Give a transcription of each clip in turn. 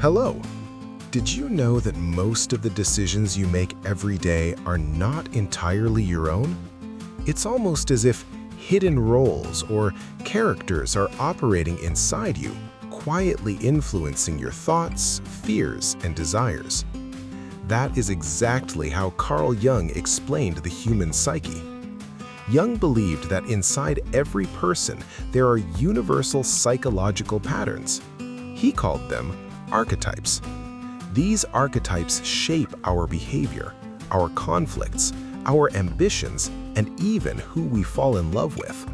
Hello! Did you know that most of the decisions you make every day are not entirely your own? It's almost as if hidden roles or characters are operating inside you, quietly influencing your thoughts, fears, and desires. That is exactly how Carl Jung explained the human psyche. Jung believed that inside every person there are universal psychological patterns. He called them archetypes. These archetypes shape our behavior, our conflicts, our ambitions, and even who we fall in love with.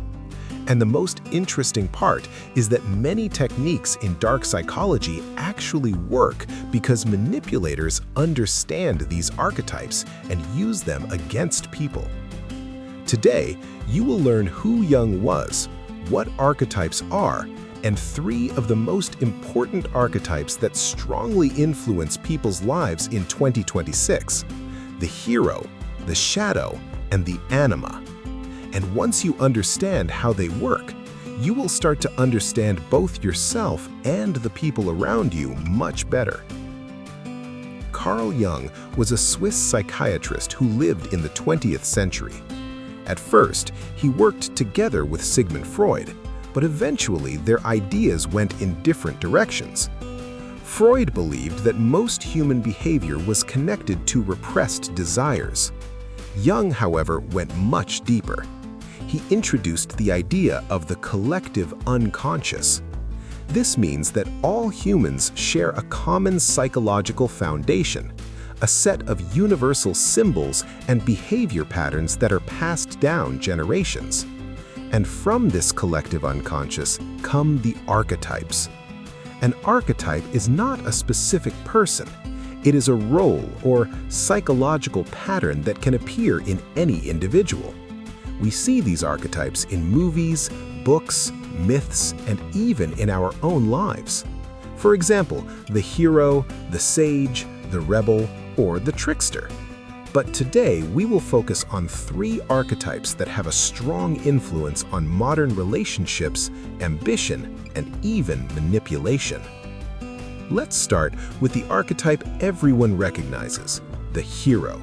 And the most interesting part is that many techniques in dark psychology actually work because manipulators understand these archetypes and use them against people. Today, you will learn who Jung was, what archetypes are, and 3 of the most important archetypes that strongly influence people's lives in 2026: the hero, the shadow, and the anima. And once you understand how they work, you will start to understand both yourself and the people around you much better. Carl Jung was a Swiss psychiatrist who lived in the 20th century. At first, he worked together with Sigmund Freud, but eventually their ideas went in different directions. Freud believed that most human behavior was connected to repressed desires. Jung, however, went much deeper. He introduced the idea of the collective unconscious. This means that all humans share a common psychological foundation, a set of universal symbols and behavior patterns that are passed down generations. And from this collective unconscious come the archetypes. An archetype is not a specific person. It is a role or psychological pattern that can appear in any individual. We see these archetypes in movies, books, myths, and even in our own lives. For example, the hero, the sage, the rebel, or the trickster. But today, we will focus on 3 archetypes that have a strong influence on modern relationships, ambition, and even manipulation. Let's start with the archetype everyone recognizes, the hero.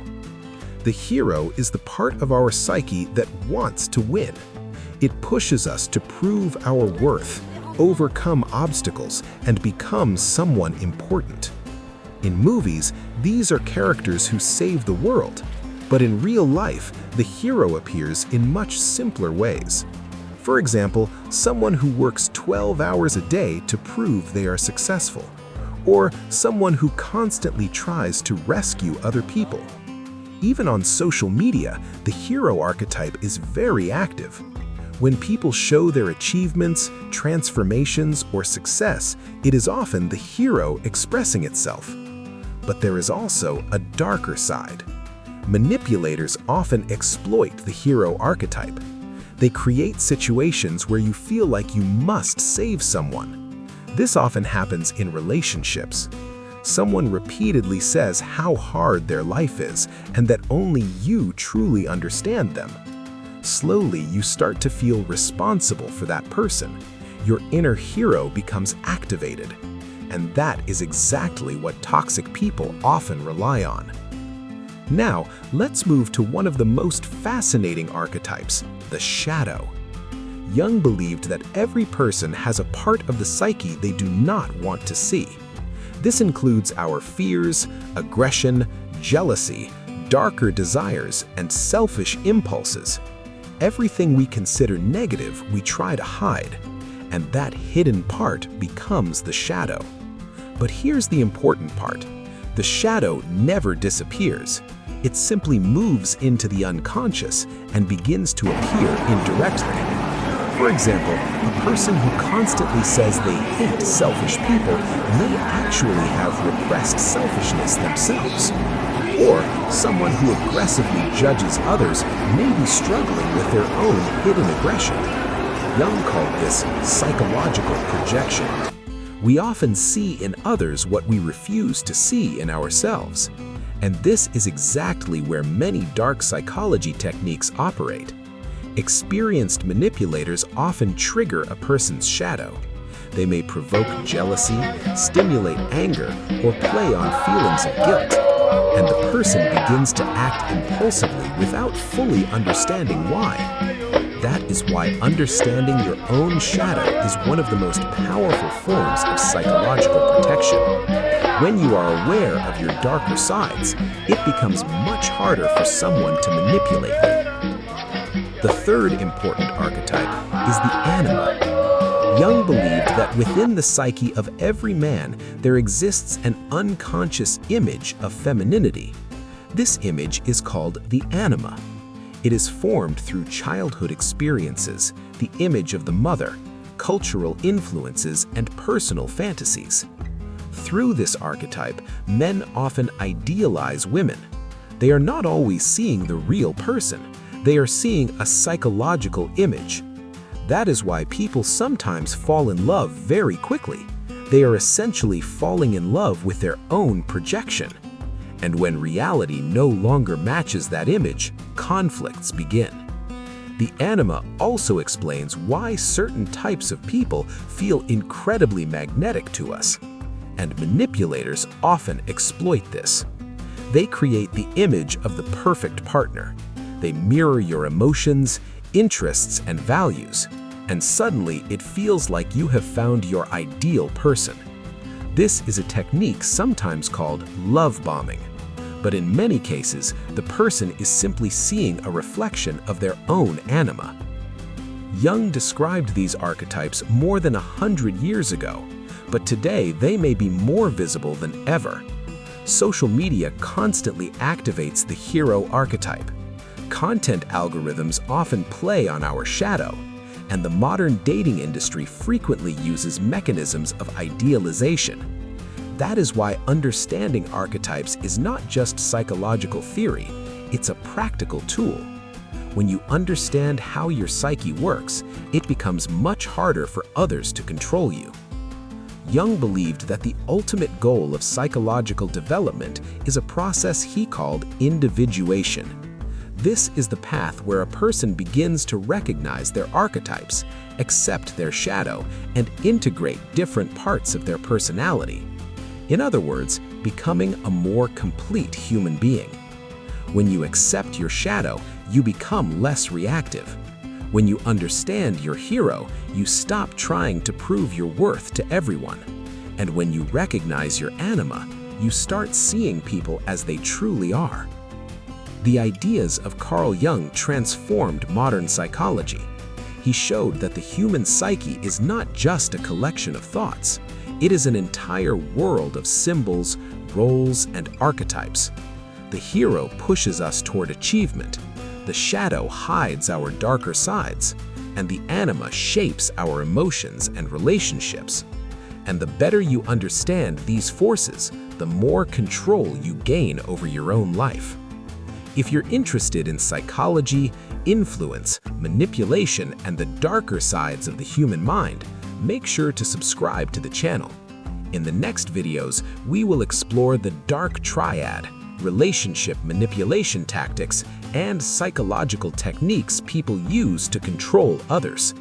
The hero is the part of our psyche that wants to win. It pushes us to prove our worth, overcome obstacles, and become someone important. In movies, these are characters who save the world. But in real life, the hero appears in much simpler ways. For example, someone who works 12 hours a day to prove they are successful. Or someone who constantly tries to rescue other people. Even on social media, the hero archetype is very active. When people show their achievements, transformations, or success, it is often the hero expressing itself. But there is also a darker side. Manipulators often exploit the hero archetype. They create situations where you feel like you must save someone. This often happens in relationships. Someone repeatedly says how hard their life is and that only you truly understand them. Slowly, you start to feel responsible for that person. Your inner hero becomes activated. And that is exactly what toxic people often rely on. Now, let's move to one of the most fascinating archetypes, the shadow. Jung believed that every person has a part of the psyche they do not want to see. This includes our fears, aggression, jealousy, darker desires, and selfish impulses. Everything we consider negative, we try to hide, and that hidden part becomes the shadow. But here's the important part. The shadow never disappears. It simply moves into the unconscious and begins to appear indirectly. For example, a person who constantly says they hate selfish people may actually have repressed selfishness themselves. Or someone who aggressively judges others may be struggling with their own hidden aggression. Jung called this psychological projection. We often see in others what we refuse to see in ourselves. And this is exactly where many dark psychology techniques operate. Experienced manipulators often trigger a person's shadow. They may provoke jealousy, stimulate anger, or play on feelings of guilt. And the person begins to act impulsively without fully understanding why. That is why understanding your own shadow is one of the most powerful forms of psychological protection. When you are aware of your darker sides, it becomes much harder for someone to manipulate you. The third important archetype is the Anima. Jung believed that within the psyche of every man there exists an unconscious image of femininity. This image is called the Anima. It is formed through childhood experiences, the image of the mother, cultural influences, and personal fantasies. Through this archetype, men often idealize women. They are not always seeing the real person. They are seeing a psychological image. That is why people sometimes fall in love very quickly. They are essentially falling in love with their own projection. And when reality no longer matches that image, conflicts begin. The Anima also explains why certain types of people feel incredibly magnetic to us. And manipulators often exploit this. They create the image of the perfect partner. They mirror your emotions, interests, and values, and suddenly it feels like you have found your ideal person. This is a technique sometimes called love bombing, but in many cases, the person is simply seeing a reflection of their own anima. Jung described these archetypes more than 100 years ago, but today they may be more visible than ever. Social media constantly activates the hero archetype. Content algorithms often play on our shadow, and the modern dating industry frequently uses mechanisms of idealization. That is why understanding archetypes is not just psychological theory, it's a practical tool. When you understand how your psyche works, it becomes much harder for others to control you. Jung believed that the ultimate goal of psychological development is a process he called individuation. This is the path where a person begins to recognize their archetypes, accept their shadow, and integrate different parts of their personality. In other words, becoming a more complete human being. When you accept your shadow, you become less reactive. When you understand your hero, you stop trying to prove your worth to everyone. And when you recognize your anima, you start seeing people as they truly are. The ideas of Carl Jung transformed modern psychology. He showed that the human psyche is not just a collection of thoughts. It is an entire world of symbols, roles, and archetypes. The hero pushes us toward achievement. The shadow hides our darker sides, and the anima shapes our emotions and relationships. And the better you understand these forces, the more control you gain over your own life. If you're interested in psychology, influence, manipulation, and the darker sides of the human mind, make sure to subscribe to the channel. In the next videos, we will explore the dark triad, relationship manipulation tactics, and psychological techniques people use to control others.